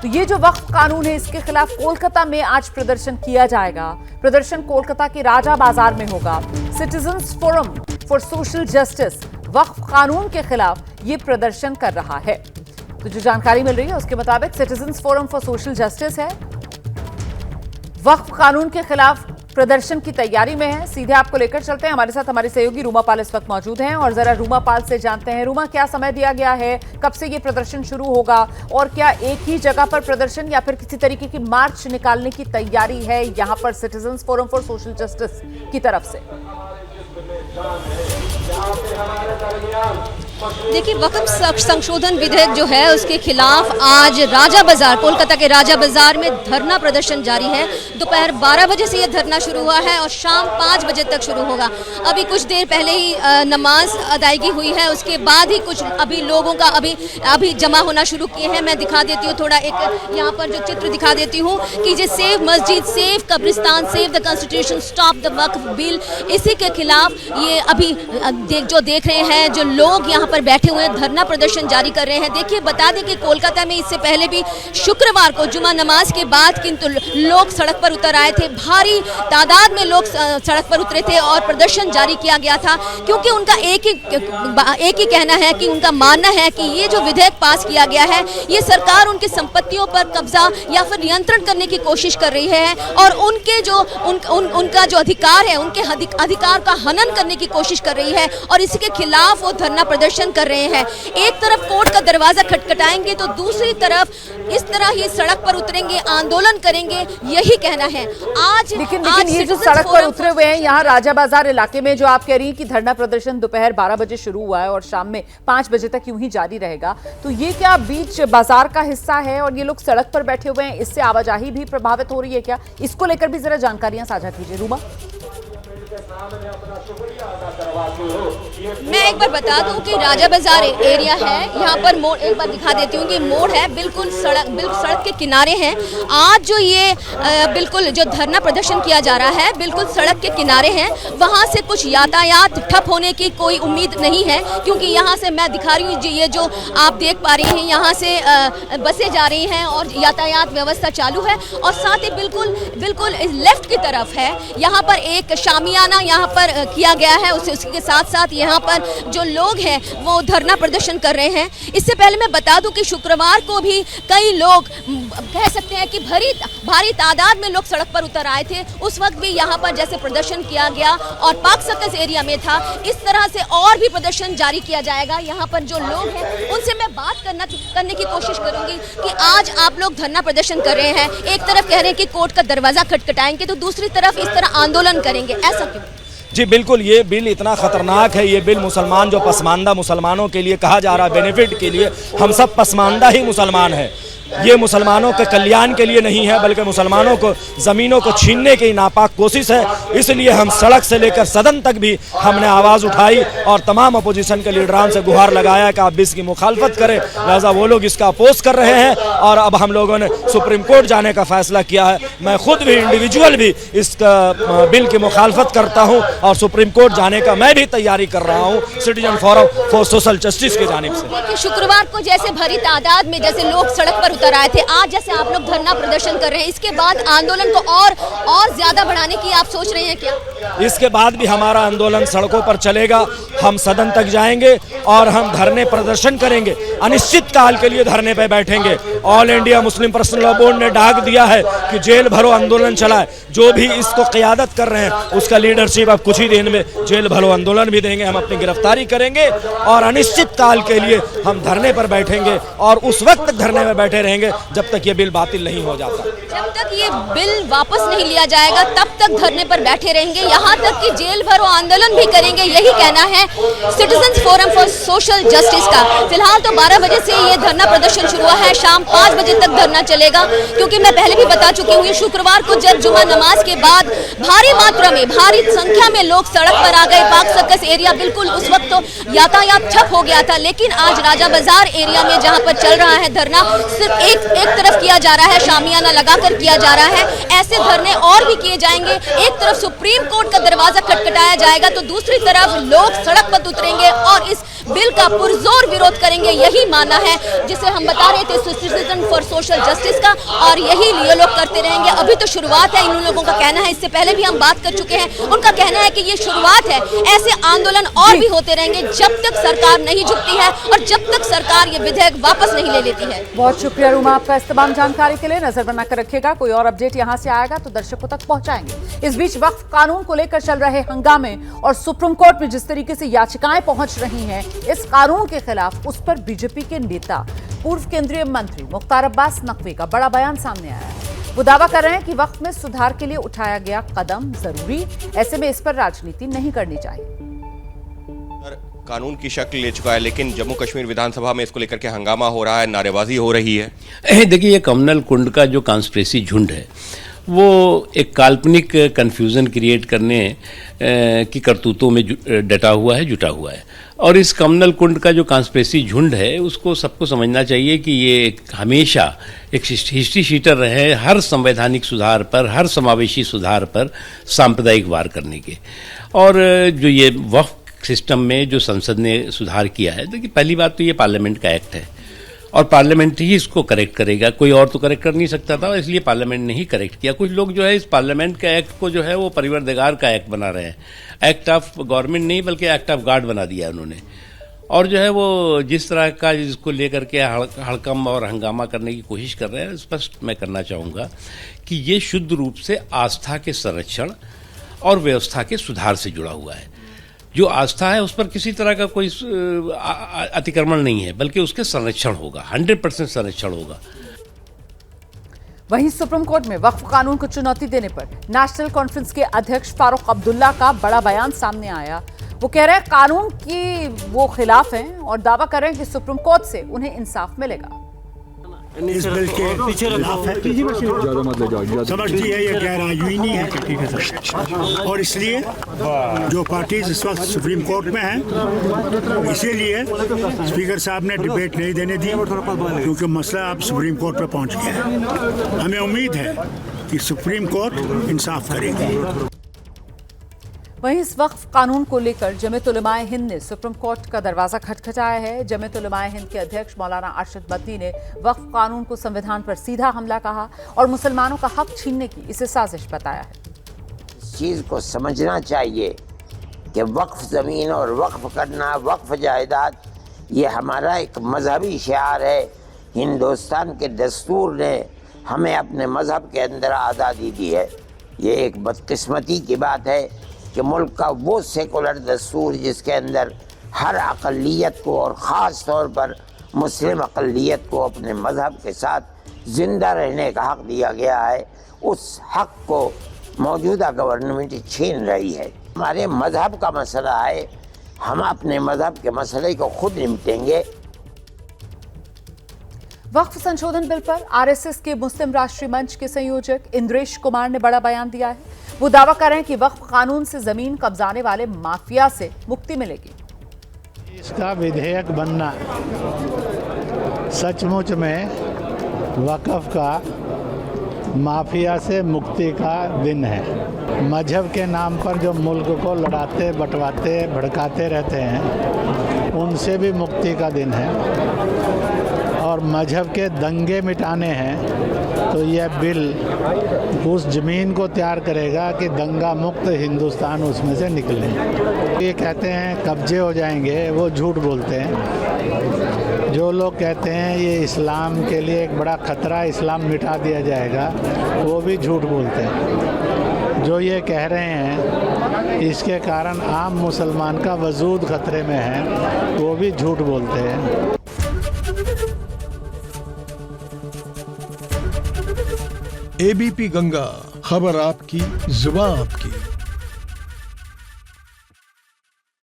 तो ये जो वक्फ कानून है इसके खिलाफ कोलकाता में आज प्रदर्शन किया जाएगा। प्रदर्शन कोलकाता के राजा बाजार में होगा। Citizens forum for social justice वक्फ कानून के खिलाफ ये प्रदर्शन कर रहा है। तो जो जानकारी मिल रही है उसके मुताबिक citizens forum for social justice है, वक्फ कानून के खिलाफ प्रदर्शन की तैयारी में है। सीधे आपको लेकर चलते हैं, हमारे साथ हमारी सहयोगी रूमा पाल इस वक्त मौजूद हैं और जरा रूमा पाल से जानते हैं, रूमा क्या समय दिया गया है, कब से ये प्रदर्शन शुरू होगा और क्या एक ही जगह पर प्रदर्शन या फिर किसी तरीके की मार्च निकालने की तैयारी है यहां पर citizens forum for social justice की तरफ से? देखिए, वक्फ संशोधन विधेयक जो है उसके खिलाफ आज राजा बाजार, कोलकाता के राजा बाजार में धरना प्रदर्शन जारी है। दोपहर 12 बजे से यह धरना शुरू हुआ है और शाम 5 बजे तक शुरू होगा। अभी कुछ देर पहले ही नमाज अदायगी हुई है, उसके बाद ही कुछ अभी लोगों का अभी जमा होना शुरू किए हैं। मैं दिखा देती हूँ थोड़ा, एक यहाँ पर जो चित्र दिखा देती हूँ कि जो सेव मस्जिद, सेव कब्रिस्तान, save the constitution, stop the Waqf bill, इसी के खिलाफ ये अभी जो देख रहे हैं, जो लोग यहाँ पर बैठे हुए धरना प्रदर्शन जारी कर रहे हैं। देखिए, बता दें कि कोलकाता में इससे पहले भी शुक्रवार को जुमा नमाज के बाद किंतु लोग सड़क पर उतर आए थे। भारी तादाद में लोग सड़क पर उतरे थे और प्रदर्शन जारी किया गया था, क्योंकि उनका एक ही कहना है कि उनका मानना है कि ये जो विधेयक पास किया गया है ये सरकार उनकी संपत्तियों पर कब्जा या फिर नियंत्रण करने की कोशिश कर रही है और उनके जो उनका जो अधिकार है, उनके अधिकार का हनन करने की कोशिश कर रही है और इसी के खिलाफ वो धरना प्रदर्शन कर रहे हैं। एक तरफ कोर्ट का दरवाजा खटखटाएंगे तो दूसरी तरफ इस तरह ही सड़क पर उतरेंगे, आंदोलन करेंगे, यही कहना है। लेकिन ये जो सड़क पर उतरे हुए हैं यहाँ राजा बाजार इलाके में, जो आप कह रही हैं कि धरना प्रदर्शन दोपहर 12 बजे शुरू हुआ है और शाम में 5 बजे तक यूं ही जारी रहेगा, तो ये क्या बीच बाजार का हिस्सा है और ये लोग सड़क पर बैठे हुए हैं, इससे आवाजाही भी प्रभावित हो रही है क्या? इसको लेकर भी जरा जानकारियां साझा कीजिए रूमा। मैं एक बार बता दूं कि राजा बाजार एरिया है, यहाँ पर मोड़ एक बार दिखा देती हूँ कि मोड़ है, बिल्कुल सड़क के किनारे हैं। आज जो ये बिल्कुल जो धरना प्रदर्शन किया जा रहा है बिल्कुल सड़क के किनारे हैं। वहाँ से कुछ यातायात ठप होने की कोई उम्मीद नहीं है, क्योंकि यहाँ से मैं दिखा रही हूँ, ये जो आप देख पा रही हैं, यहाँ से बसें जा रही हैं और यातायात व्यवस्था चालू है। और साथ ही बिल्कुल लेफ्ट की तरफ है, यहाँ पर एक शामियाना यहाँ पर किया गया है। उसके साथ साथ यहाँ पर जो लोग हैं वो धरना प्रदर्शन कर रहे हैं। इससे पहले मैं बता दूं कि शुक्रवार को भी कई लोग, कह सकते हैं कि भारी तादाद में लोग सड़क पर उतर आए थे। उस वक्त भी यहाँ पर जैसे प्रदर्शन किया गया और पाक सर्कस एरिया में था, इस तरह से और भी प्रदर्शन जारी किया जाएगा। यहाँ पर जो लोग हैं उनसे मैं बात करने की कोशिश करूंगी कि आज आप लोग धरना प्रदर्शन कर रहे हैं, एक तरफ कह रहे हैं कि कोर्ट का दरवाजा खटखटाएंगे तो दूसरी तरफ इस तरह आंदोलन करेंगे, ऐसा क्यों? जी बिल्कुल, ये बिल इतना ख़तरनाक है। ये बिल मुसलमान, जो पसमानदा मुसलमानों के लिए कहा जा रहा है, बेनिफिट के लिए, हम सब पसमानदा ही मुसलमान हैं। ये मुसलमानों के कल्याण के लिए नहीं है, बल्कि मुसलमानों को ज़मीनों को छीनने की नापाक कोशिश है। इसलिए हम सड़क से लेकर सदन तक भी हमने आवाज़ उठाई और तमाम अपोजिशन के लीडरान से गुहार लगाया कि आप भी इसकी मुखालफत करें। लिहाजा वो लोग इसका अपोज कर रहे हैं और अब हम लोगों ने सुप्रीम कोर्ट जाने का फैसला किया है। मैं खुद भी इंडिविजुअल भी इस बिल की मुखालफत करता हूँ और सुप्रीम कोर्ट जाने का मैं भी तैयारी कर रहा हूँ citizen forum for social justice की जानिब से। शुक्रवार को जैसे भारी तादाद में जैसे लोग सड़क पर उतर आए थे, आज जैसे आप लोग धरना प्रदर्शन कर रहे हैं, इसके बाद आंदोलन को और ज्यादा बढ़ाने की आप सोच रहे हैं क्या? इसके बाद भी हमारा आंदोलन सड़कों पर चलेगा। हम सदन तक जाएंगे और हम धरने प्रदर्शन करेंगे, अनिश्चित काल के लिए धरने पर बैठेंगे। All India Muslim personal law board ने डाक दिया है कि जेल भरो आंदोलन चलाए। जो भी इसको क़यादत कर रहे हैं उसका लीडरशिप अब कुछ ही दिन में जेल भरो आंदोलन भी देंगे, हम अपनी गिरफ्तारी करेंगे और अनिश्चित काल के लिए हम धरने पर बैठेंगे और उस वक्त तक धरने में बैठे रहेंगे जब तक ये बिल बातिल नहीं हो जाता। जब तक ये बिल वापस नहीं लिया जाएगा तब तक धरने पर बैठे रहेंगे, यहाँ तक कि जेल भरो आंदोलन भी करेंगे, यही कहना है citizens forum for social justice का। फिलहाल तो 12 बजे से ये धरना प्रदर्शन शुरू हुआ है, शाम 5 बजे तक धरना चलेगा। क्योंकि मैं पहले भी बता चुकी हूँ, शुक्रवार को जब जुमा नमाज के बाद भारी मात्रा में, भारी संख्या में लोग सड़क पर आ गए। पाक सर्कस एरिया बिल्कुल उस वक्त तो यातायात ठप हो गया था, लेकिन आज राजा बाजार एरिया में जहाँ पर चल रहा है धरना, सिर्फ एक तरफ किया जा रहा है, शामियाना लगाकर किया जा रहा है। ऐसे धरने और भी किए जाएंगे। एक तरफ सुप्रीम कोर्ट का दरवाजा खटखटाया जाएगा तो दूसरी तरफ लोग सड़क पर उतरेंगे और इस बिल का पुरजोर विरोध करेंगे, यही मानना है जिसे हम बता रहे थे सिटीजन फॉर सोशल जस्टिस का, और यही ये लोग करते रहेंगे। अभी तो शुरुआत है, इन लोगों का कहना है, इससे पहले भी हम बात कर चुके हैं, उनका कहना है कि ये शुरुआत है, ऐसे आंदोलन और भी होते रहेंगे जब तक सरकार नहीं झुकती है और जब तक सरकार ये विधेयक वापस नहीं ले लेती है। बहुत शुक्रिया रूमा आपका इस तमाम जानकारी के लिए। नजर बनाकर रखिएगा, कोई और अपडेट यहां से आएगा तो दर्शकों तक पहुंचाएंगे। इस बीच वक्फ कानून को लेकर चल रहे हंगामे और सुप्रीम कोर्ट में जिस तरीके से याचिकाएं पहुंच रही हैं इस कानून के खिलाफ, उस पर बीजेपी के नेता पूर्व केंद्रीय मंत्री मुख्तार अब्बास नकवी का बड़ा बयान सामने आया है। वो दावा कर रहे हैं कि वक्फ में सुधार के लिए उठाया गया कदम जरूरी, ऐसे में इस पर राजनीति नहीं करनी चाहिए। कानून की शक्ल ले चुका है, लेकिन जम्मू कश्मीर विधानसभा में इसको लेकर के हंगामा हो रहा है, नारेबाजी हो रही है। देखिए, ये कम्युनल कुंड का जो कॉन्स्पिरेसी झुंड है वो एक काल्पनिक कन्फ्यूज़न क्रिएट करने की करतूतों में डटा हुआ है, जुटा हुआ है। और इस कम्युनल कुंड का जो कॉन्स्पिरेसी झुंड है उसको सबको समझना चाहिए कि ये हमेशा एक हिस्ट्री शीटर रहे हैं हर संवैधानिक सुधार पर, हर समावेशी सुधार पर सांप्रदायिक वार करने के। और जो ये वक्फ सिस्टम में जो संसद ने सुधार किया है, देखिए पहली बात तो ये पार्लियामेंट का एक्ट है और पार्लियामेंट ही इसको करेक्ट करेगा, कोई और तो करेक्ट कर नहीं सकता था, इसलिए पार्लियामेंट ने ही करेक्ट किया। कुछ लोग जो है इस पार्लियामेंट का एक्ट को जो है वो परिवरदिगार का एक्ट बना रहे हैं, एक्ट ऑफ गवर्नमेंट नहीं बल्कि एक्ट ऑफ गॉड बना दिया उन्होंने। और जो है वो जिस तरह का जिसको लेकर के हड़कम और हंगामा करने की कोशिश कर रहे हैं, स्पष्ट मैं करना चाहूँगा कि ये शुद्ध रूप से आस्था के संरक्षण और व्यवस्था के सुधार से जुड़ा हुआ है। जो आस्था है उस पर किसी तरह का कोई अतिक्रमण नहीं है, बल्कि उसके संरक्षण होगा, 100% संरक्षण होगा। वहीं सुप्रीम कोर्ट में वक्फ कानून को चुनौती देने पर नेशनल कॉन्फ्रेंस के अध्यक्ष फारूक अब्दुल्ला का बड़ा बयान सामने आया। वो कह रहे हैं कानून की वो खिलाफ हैं और दावा कर रहे हैं कि सुप्रीम कोर्ट से उन्हें इंसाफ मिलेगा। इस बिल के खिलाफ है, समझती है ये गैर आईनी है, और इसलिए जो पार्टीज इस वक्त सुप्रीम कोर्ट में हैं, इसीलिए स्पीकर साहब ने डिबेट नहीं देने दी, क्योंकि मसला अब सुप्रीम कोर्ट पर पहुंच गया है। हमें उम्मीद है कि सुप्रीम कोर्ट इंसाफ करेगी। वहीं इस वक्फ कानून को लेकर जमीयत उलमाए हिंद ने सुप्रीम कोर्ट का दरवाजा खटखटाया है। जमीयत उलमाए हिंद के अध्यक्ष मौलाना अरशद बद्दी ने वक्फ कानून को संविधान पर सीधा हमला कहा और मुसलमानों का हक छीनने की इसे साजिश बताया है। इस चीज़ को समझना चाहिए कि वक्फ ज़मीन और वक्फ करना, वक्फ जायदाद, ये हमारा एक मजहबी शिआर है। हिंदुस्तान के दस्तूर ने हमें अपने मजहब के अंदर आज़ादी दी है। ये एक बदकिस्मती की बात है कि मुल्क का वो सेकुलर दस्तूर जिसके अंदर हर अक़लियत को और ख़ास तौर पर मुस्लिम अक़लियत को अपने मज़हब के साथ ज़िंदा रहने का हक़ दिया गया है, उस हक़ को मौजूदा गवर्नमेंट छीन रही है। हमारे मज़हब का मसला है, हम अपने मज़हब के मसले को खुद निपटेंगे। वक्फ संशोधन बिल पर आरएसएस के मुस्लिम राष्ट्रीय मंच के संयोजक इंद्रेश कुमार ने बड़ा बयान दिया है। वो दावा कर रहे हैं कि वक्फ कानून से जमीन कब्जाने वाले माफिया से मुक्ति मिलेगी। इसका विधेयक बनना सचमुच में वक्फ का माफिया से मुक्ति का दिन है। मजहब के नाम पर जो मुल्क को लड़ाते, बंटवाते, भड़काते रहते हैं, उनसे भी मुक्ति का दिन है। और मजहब के दंगे मिटाने हैं तो यह बिल उस ज़मीन को तैयार करेगा कि दंगा मुक्त हिंदुस्तान उसमें से निकले। ये कहते हैं कब्जे हो जाएंगे, वो झूठ बोलते हैं। जो लोग कहते हैं ये इस्लाम के लिए एक बड़ा खतरा, इस्लाम मिटा दिया जाएगा, वो भी झूठ बोलते हैं। जो ये कह रहे हैं इसके कारण आम मुसलमान का वजूद खतरे में है, वो भी झूठ बोलते हैं। एबीपी गंगा, खबर आपकी, जुबान आपकी।